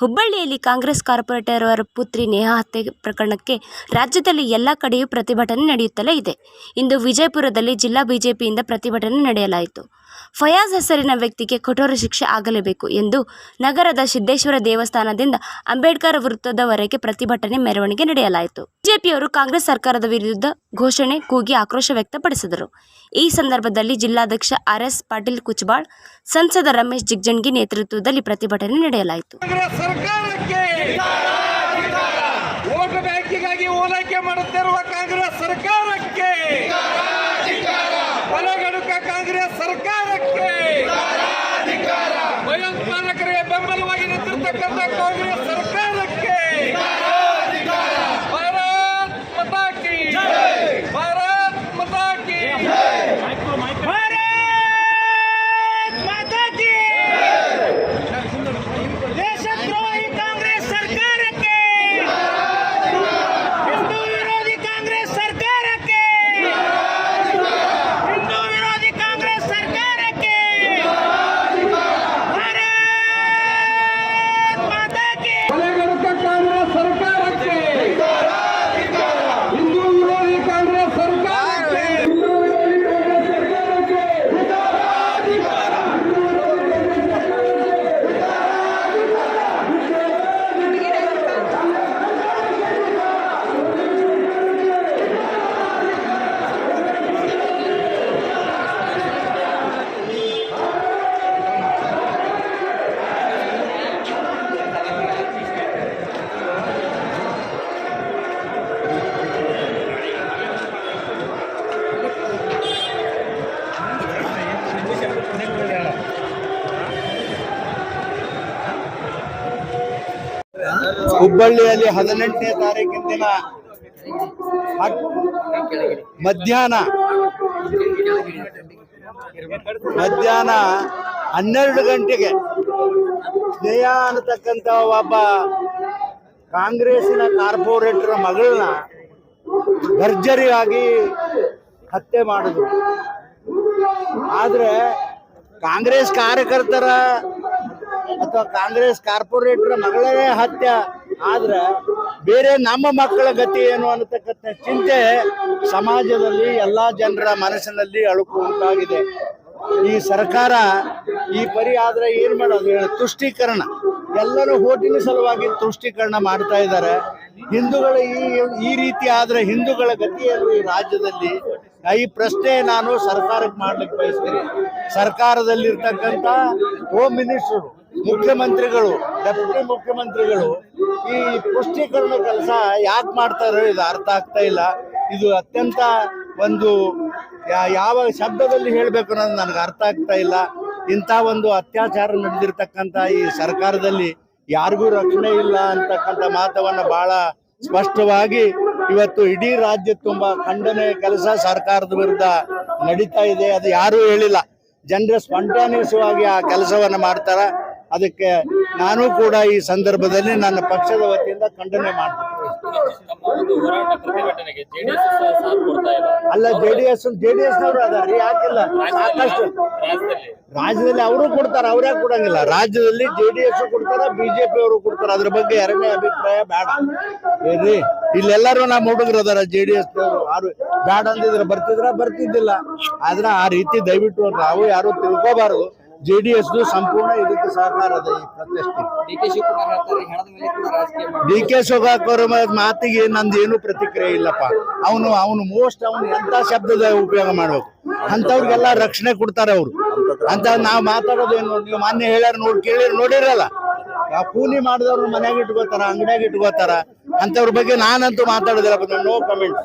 ಹುಬ್ಬಳ್ಳಿಯಲ್ಲಿ ಕಾಂಗ್ರೆಸ್ ಕಾರ್ಪೊರೇಟರ್ ಅವರ ಪುತ್ರಿ ನೇಹಾ ಹತ್ಯೆ ಪ್ರಕರಣಕ್ಕೆ ರಾಜ್ಯದಲ್ಲಿ ಎಲ್ಲ ಕಡೆಯೂ ಪ್ರತಿಭಟನೆ ನಡೆಯುತ್ತಲೇ ಇದೆ. ಇಂದು ವಿಜಯಪುರದಲ್ಲಿ ಜಿಲ್ಲಾ ಬಿಜೆಪಿಯಿಂದ ಪ್ರತಿಭಟನೆ ನಡೆಸಲಾಯಿತು. ಫಯಾಜ್ ಹೆಸರಿನ ವ್ಯಕ್ತಿಗೆ ಕಠೋರ ಶಿಕ್ಷೆ ಆಗಲೇಬೇಕು ಎಂದು ನಗರದ ಸಿದ್ದೇಶ್ವರ ದೇವಸ್ಥಾನದಿಂದ ಅಂಬೇಡ್ಕರ್ ವೃತ್ತದವರೆಗೆ ಪ್ರತಿಭಟನೆ ಮೆರವಣಿಗೆ ನಡೆಸಲಾಯಿತು. ಬಿಜೆಪಿಯವರು ಕಾಂಗ್ರೆಸ್ ಸರ್ಕಾರದ ವಿರುದ್ಧ ಘೋಷಣೆ ಕೂಗಿ ಆಕ್ರೋಶ ವ್ಯಕ್ತಪಡಿಸಿದರು. ಈ ಸಂದರ್ಭದಲ್ಲಿ ಜಿಲ್ಲಾಧ್ಯಕ್ಷ ಆರ್.ಎಸ್. ಪಾಟೀಲ್ ಕುಚಬಾಳ್, ಸಂಸದ ರಮೇಶ್ ಜಿಗಜಿಣಗಿ ನೇತೃತ್ವದಲ್ಲಿ ಪ್ರತಿಭಟನೆ ನಡೆಸಲಾಯಿತು. ವೋಟ್ ಬ್ಯಾಂಕಿಗಾಗಿ ಓಲೈಕೆ ಮಾಡುತ್ತಿರುವ ಕಾಂಗ್ರೆಸ್ ಸರ್ಕಾರಕ್ಕೆ, ಬಲಗಡುಕ ಕಾಂಗ್ರೆಸ್ ಸರ್ಕಾರಕ್ಕೆ, ಭಯೋತ್ಪಾದಕರಿಗೆ ಬೆಂಬಲವಾಗಿ ನಿಂತಿರ್ತಕ್ಕಂಥ ಕಾಂಗ್ರೆಸ್ ಸರ್ಕಾರಕ್ಕೆ ಭಾರತ್ ಮಾತಾ ಕಿ ಜೈ, ಭಾರತ್ ಮಾತಾ ಕಿ ಜೈ, ಭಾರತ್ ಮಾತಾ ಕಿ ದೇಶದ್ರೋಹಿ ಕಾಂಗ್ರೆಸ್ ಸರ್ಕಾರಕ್ಕೆ, ಹಿಂದೂ ವಿರೋಧಿ ಕಾಂಗ್ರೆಸ್ ಸರ್ಕಾರಕ್ಕೆ, ಹಿಂದೂ ವಿರೋಧಿ ಕಾಂಗ್ರೆಸ್ ಸರ್ಕಾರಕ್ಕೆ ಭಾರತ್ ಮಾತಾ ಕಿ, ಬಲಗಡುಕ ಕಾಂಗ್ರೆಸ್ ಸರ್ಕಾರಕ್ಕೆ, ಹಿಂದೂ ವಿರೋಧಿ ಕಾಂಗ್ರೆಸ್ ಸರ್ಕಾರಕ್ಕೆ, ಹಿಂದೂ ವಿರೋಧಿ ಕಾಂಗ್ರೆಸ್ ಸರ್ಕಾರಕ್ಕೆ ಹುಬ್ಬಳ್ಳಿಯಲ್ಲಿ 18ನೇ ತಾರೀಕಿನ ದಿನ ಮಧ್ಯಾಹ್ನ 12 ಗಂಟೆಗೆ ಸ್ನೇಹಾ ಅನ್ನತಕ್ಕಂಥ ಒಬ್ಬ ಕಾಂಗ್ರೆಸ್ಸಿನ ಕಾರ್ಪೊರೇಟರ್ ಮಗಳನ್ನ ಭರ್ಜರಿಯಾಗಿ ಹತ್ಯೆ ಮಾಡಿದ್ರು. ಆದರೆ ಕಾಂಗ್ರೆಸ್ ಕಾರ್ಯಕರ್ತರ ಅಥವಾ ಕಾಂಗ್ರೆಸ್ ಕಾರ್ಪೊರೇಟರ್ ಮಗಳೇ ಹತ್ಯೆ ಆದ್ರೆ ಬೇರೆ ನಮ್ಮ ಮಕ್ಕಳ ಗತಿ ಏನು ಅನ್ನತಕ್ಕಂಥ ಚಿಂತೆ ಸಮಾಜದಲ್ಲಿ ಎಲ್ಲ ಜನರ ಮನಸ್ಸಿನಲ್ಲಿ ಅಳುಕು ಉಂಟಾಗಿದೆ. ಈ ಸರ್ಕಾರ ಈ ಪರಿ ಆದ್ರೆ ಏನ್ ಮಾಡೋದು? ತುಷ್ಟೀಕರಣ, ಎಲ್ಲರೂ ಹೋಟಿನ ಸಲುವಾಗಿ ತುಷ್ಟೀಕರಣ ಮಾಡ್ತಾ ಇದ್ದಾರೆ. ಹಿಂದೂಗಳ ಈ ರೀತಿ ಆದ್ರೆ ಹಿಂದೂಗಳ ಗತಿಯನ್ನು ಈ ರಾಜ್ಯದಲ್ಲಿ, ಈ ಪ್ರಶ್ನೆ ನಾನು ಸರ್ಕಾರಕ್ಕೆ ಮಾಡ್ಲಿಕ್ಕೆ ಬಯಸ್ತೀನಿ. ಸರ್ಕಾರದಲ್ಲಿರ್ತಕ್ಕಂಥ ಹೋಮ್ ಮಿನಿಸ್ಟರ್, ಮುಖ್ಯಮಂತ್ರಿಗಳು, ಡೆಪ್ಯೂಟಿ ಮುಖ್ಯಮಂತ್ರಿಗಳು ಈ ಪುಷ್ಟೀಕರಣ ಕೆಲಸ ಯಾಕೆ ಮಾಡ್ತಾರೋ ಇದು ಅರ್ಥ ಆಗ್ತಾ ಇಲ್ಲ. ಇದು ಅತ್ಯಂತ ಒಂದು ಯಾವ ಶಬ್ದದಲ್ಲಿ ಹೇಳಬೇಕು ಅನ್ನೋದು ನನಗೆ ಅರ್ಥ ಆಗ್ತಾ ಇಲ್ಲ. ಇಂಥ ಒಂದು ಅತ್ಯಾಚಾರ ನಡೆದಿರ್ತಕ್ಕಂಥ ಈ ಸರ್ಕಾರದಲ್ಲಿ ಯಾರಿಗೂ ರಕ್ಷಣೆ ಇಲ್ಲ ಅಂತಕ್ಕಂಥ ಮಾತವನ್ನು ಬಹಳ ಸ್ಪಷ್ಟವಾಗಿ ಇವತ್ತು ಇಡೀ ರಾಜ್ಯ ತುಂಬ ಖಂಡನೆ ಕೆಲಸ ಸರ್ಕಾರದ ವಿರುದ್ಧ ನಡೀತಾ ಇದೆ. ಅದು ಯಾರೂ ಹೇಳಿಲ್ಲ, ಜನರು ಸ್ಪಾಂಟಾನಿಯಸ್ ಆಗಿ ಆ ಕೆಲಸವನ್ನು ಮಾಡ್ತಾರ. ಅದಕ್ಕೆ ನಾನು ಕೂಡ ಈ ಸಂದರ್ಭದಲ್ಲಿ ನನ್ನ ಪಕ್ಷದ ವತಿಯಿಂದ ಖಂಡನೆ ಮಾಡ್ತೀನಿ. ಅಲ್ಲ, ಜೆಡಿಎಸ್ನವರು ಅದಾರೆ, ಯಾಕಿಲ್ಲ? ಸಾಕಷ್ಟು ರಾಜ್ಯದಲ್ಲಿ ಅವರು ಕೊಡ್ತಾರೆ, ಅವ್ರ್ಯಾಕೆ ಕೊಡಂಗಿಲ್ಲ? ರಾಜ್ಯದಲ್ಲಿ ಜೆಡಿಎಸ್ ಕೊಡ್ತಾರ, ಬಿಜೆಪಿ ಅವರು ಕೊಡ್ತಾರ. ಅದ್ರ ಬಗ್ಗೆ ಎರಡನೇ ಅಭಿಪ್ರಾಯ ಬೇಡ. ಏನ್ರಿ, ಇಲ್ಲೆಲ್ಲರೂ ನಮ್ಮ ಹುಡುಗರು ಅದಾರ ಜೆಡಿಎಸ್ನವರು. ಯಾರು ಬೇಡ ಅಂದಿದ್ರೆ ಬರ್ತಿದ್ದಿಲ್ಲ. ಆದ್ರೆ ಆ ರೀತಿ ದಯವಿಟ್ಟು ನಾವು ಯಾರು ತಿಳ್ಕೋಬಾರದು. ಜೆಡಿಎಸ್ ಸಂಪೂರ್ಣ ಇದಕ್ಕೆ ಸಹಕಾರ ಅದ. ಈ ಪ್ರತಿಷ್ಠೆ ಡಿ ಕೆ ಶಿವಕುಮಾರ್ ಮಾತಿಗೆ ನಂದು ಏನು ಪ್ರತಿಕ್ರಿಯೆ ಇಲ್ಲಪ್ಪ. ಅವನು ಮೋಸ್ಟ್ ಎಂತ ಶಬ್ದದ ಉಪಯೋಗ ಮಾಡ್ಬೇಕು, ಅಂತವ್ರಿಗೆಲ್ಲ ರಕ್ಷಣೆ ಕೊಡ್ತಾರೆ ಅವರು ಅಂತ ನಾವು ಮಾತಾಡೋದೇನು? ನೀವು ಮಾನ್ಯ ಹೇಳ್ಯಾರ, ನೋಡಿರಲ್ಲ. ಕೂಲಿ ಮಾಡಿದವ್ರು ಮನ್ಯಾಗ ಇಟ್ಕೋತಾರ, ಅಂಗಡಿಯಾಗ ಇಟ್ಕೋತಾರ. ಅಂತವ್ರ ಬಗ್ಗೆ ನಾನಂತೂ ಮಾತಾಡೋದಿಲ್ಲ, ನೋ ಕಮೆಂಟ್.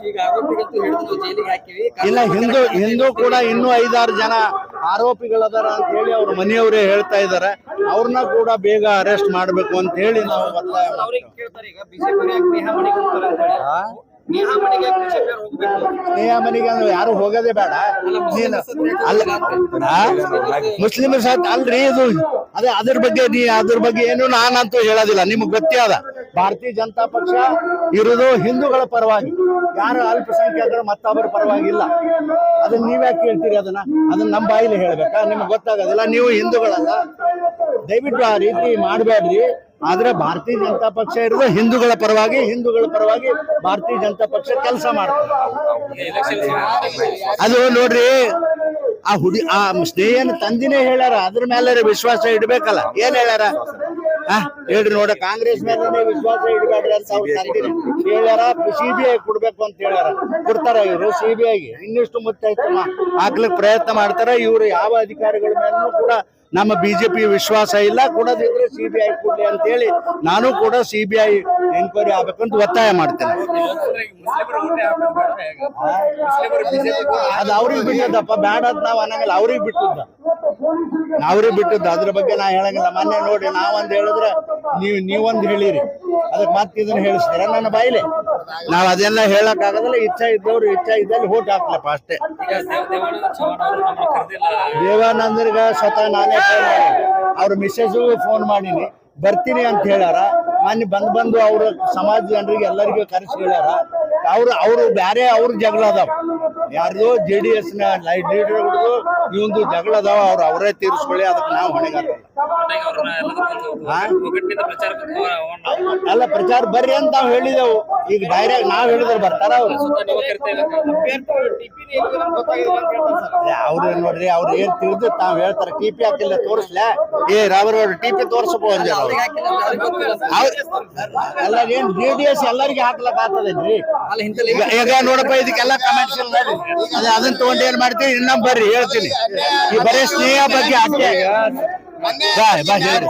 ಇಲ್ಲ, ಹಿಂದೂ ಕೂಡ ಇನ್ನೂ 5-6 ಜನ ಆರೋಪಿಗಳದಾರ ಅಂತ ಹೇಳಿ ಅವ್ರ ಮನೆಯವರೇ ಹೇಳ್ತಾ ಇದಾರೆ. ಅವ್ರನ್ನ ಕೂಡ ಬೇಗ ಅರೆಸ್ಟ್ ಮಾಡ್ಬೇಕು ಅಂತ ಹೇಳಿ ನಾವು ಒತ್ತಾಯ ನೇಹಾ ಮನೆಗೆ ಯಾರು ಹೋಗೋದೇ ಬೇಡ. ಮುಸ್ಲಿಮರ ಸಾಥ್ ಅಲ್ರಿ ಇದು. ಅದ್ರ ಬಗ್ಗೆ ಏನು ನಾನಂತೂ ಹೇಳೋದಿಲ್ಲ. ನಿಮ್ಗೆ ಗೊತ್ತೇ ಅದ, ಭಾರತೀಯ ಜನತಾ ಪಕ್ಷ ಇರೋದು ಹಿಂದೂಗಳ ಪರವಾಗಿ, ಯಾರು ಅಲ್ಪಸಂಖ್ಯಾತರ ಮತ್ತೊಬ್ಬರ ಪರವಾಗಿಲ್ಲ. ಅದನ್ನ ನೀವ್ಯಾಕೆ ಹೇಳ್ತೀರಿ? ಅದನ್ನ ನಮ್ಮ ಬಾಯಿಲಿ ಹೇಳ್ಬೇಕಾ? ನಿಮ್ಗೆ ಗೊತ್ತಾಗೋದಿಲ್ಲ, ನೀವು ಹಿಂದೂಗಳಲ್ಲ. ದಯವಿಟ್ಟು ಆ ರೀತಿ ಮಾಡಬೇಡ್ರಿ. ಆದ್ರೆ ಭಾರತೀಯ ಜನತಾ ಪಕ್ಷ ಇರೋದು ಹಿಂದೂಗಳ ಪರವಾಗಿ ಭಾರತೀಯ ಜನತಾ ಪಕ್ಷ ಕೆಲಸ ಮಾಡ್ತಾರೆ. ಅದು ನೋಡ್ರಿ, ಆ ಸ್ನೇಹನ ತಂದಿನೇ ಹೇಳ್ಯಾರ, ಅದ್ರ ಮೇಲೆ ವಿಶ್ವಾಸ ಇಡ್ಬೇಕಲ್ಲ. ಏನ್ ಹೇಳ್ಯಾರ ಹೇಳ್ರಿ ನೋಡ, ಕಾಂಗ್ರೆಸ್ ಮೇಲೆ ವಿಶ್ವಾಸ ಇಡಬೇಡ್ರಿ ಅಂತ ಅವ್ರು ತಂದಿನಿ ಹೇಳ್ಯಾರ. CBI ಕೊಡ್ಬೇಕು ಅಂತ ಹೇಳ್ಯಾರ, ಕೊಡ್ತಾರ ಇವರು. CBIಗೆ ಇನ್ನಿಷ್ಟು ಮುತ್ತೈತೆ ಹಾಕ್ಲಿಕ್ಕೆ ಪ್ರಯತ್ನ ಮಾಡ್ತಾರ ಇವ್ರು. ಯಾವ ಅಧಿಕಾರಿಗಳ ಮೇಲೂ ಕೂಡ ನಮ್ಮ ಬಿಜೆಪಿ ವಿಶ್ವಾಸ ಇಲ್ಲ. ಕೊಡೋದಿದ್ರೆ CBI ಕೊಡ್ಲಿ ಅಂತ ಹೇಳಿ ನಾನು ಕೂಡ CBI ಎನ್ಕ್ವೈರಿ ಆಗ್ಬೇಕಂತ ಒತ್ತಾಯ ಮಾಡ್ತೇನೆ. ಅದು ಅವ್ರಿಗೆ ಬಿಟ್ಟದಪ್ಪ, ಬೇಡ ಅಂತ ನಾವ್ ಅನ್ನಂಗಿಲ್ಲ. ಅವ್ರಿಗೆ ಬಿಟ್ಟದ್ದು ಅದ್ರ ಬಗ್ಗೆ ನಾ ಹೇಳಂಗಿಲ್ಲ. ಮೊನ್ನೆ ನೋಡಿ, ನಾವೊಂದ್ ಹೇಳಿದ್ರೆ ನೀವೊಂದ್ ಹೇಳಿರಿ, ಅದಕ್ಕೆ ಮತ್ತೆ ಇದನ್ನ ಹೇಳಿಸ್ತೀರ ನನ್ನ ಬಾಯಿಲೆ. ನಾವ್ ಅದೆಲ್ಲ ಹೇಳಕ್ ಆಗೋದಿಲ್ಲ. ಇಚ್ಛಾ ಇದ್ದವ್ರು ಇಚ್ಛಾ ಇದ್ದಲ್ಲಿ ಹೋಟ್ ಹಾಕ್ಲಪ್ಪ ಅಷ್ಟೇ. ದೇವಾನಂದರ್ಗ ಸ್ವತಃ ನಾನೇ ಫೋನ್ ಮಾಡೀನಿ, ಅವ್ರ ಮಿಸ್ಸೆಸ್ಗೂ ಫೋನ್ ಮಾಡೀನಿ, ಬರ್ತೀನಿ ಅಂತ ಹೇಳ್ಯಾರ. ಮೊನ್ನೆ ಬಂದು ಅವ್ರ ಸಮಾಜ ಜನರಿಗೆ ಎಲ್ಲರಿಗೂ ಕರೆಸಿ ಹೇಳ್ಯಾರ. ಅವ್ರು ಬ್ಯಾರೆ ಅವ್ರ ಜಗಳ ಅದಾವ, ಯಾರ್ದು JDS ನ ಲೀಡರ್ಗಳು ಇವಂದು ಜಗಳ ಅದಾವ. ಅವರೇ ತೀರಿಸ್ಕೊಳ್ಳಿ, ಅದಕ್ಕೆ ನಾವು ಹೊಣೆಗಾರ ಅಲ್ಲ. ಪ್ರಚಾರ ಬರ್ರಿ ಅಂತ ನಾವು ಹೇಳಿದೆವು. ಈಗ ಡೈರೆಕ್ಟ್ ನಾವ್ ಹೇಳಿದ್ರೆ ಬರ್ತಾರ ಅವ್ರು ನೋಡ್ರಿ, ಅವ್ರು ಏನ್ ತಿಳಿದು ತಾವ್ ಹೇಳ್ತಾರ. TP ಹಾಕಿಲ್ಲ ತೋರಿಸ್ಲ, ರಾವರ್ TP ತೋರ್ಸಪ್ಪ ಅಂದ. ಎಲ್ಲ ಏನ್ JDS ಎಲ್ಲರಿಗೆ ಹಾಕ್ಲಕ್ ಆಗ್ತದೇನ್ರಿ? ಈಗ ನೋಡಪ್ಪ, ಇದಕ್ಕೆಲ್ಲ ಕಮೆಂಟ್ಸ್ ಇಲ್ಲ. ಅದನ್ನ ತಗೊಂಡು ಏನ್ ಮಾಡ್ತೀವಿ, ಇನ್ನೊಮ್ಮೆ ಬರ್ರಿ ಹೇಳ್ತೀನಿ. ಈ ಬರೀ ಸ್ನೇಹ ಬಗ್ಗೆ ಅಷ್ಟೇ. ಬಾ ಹೇಳ್ರಿ.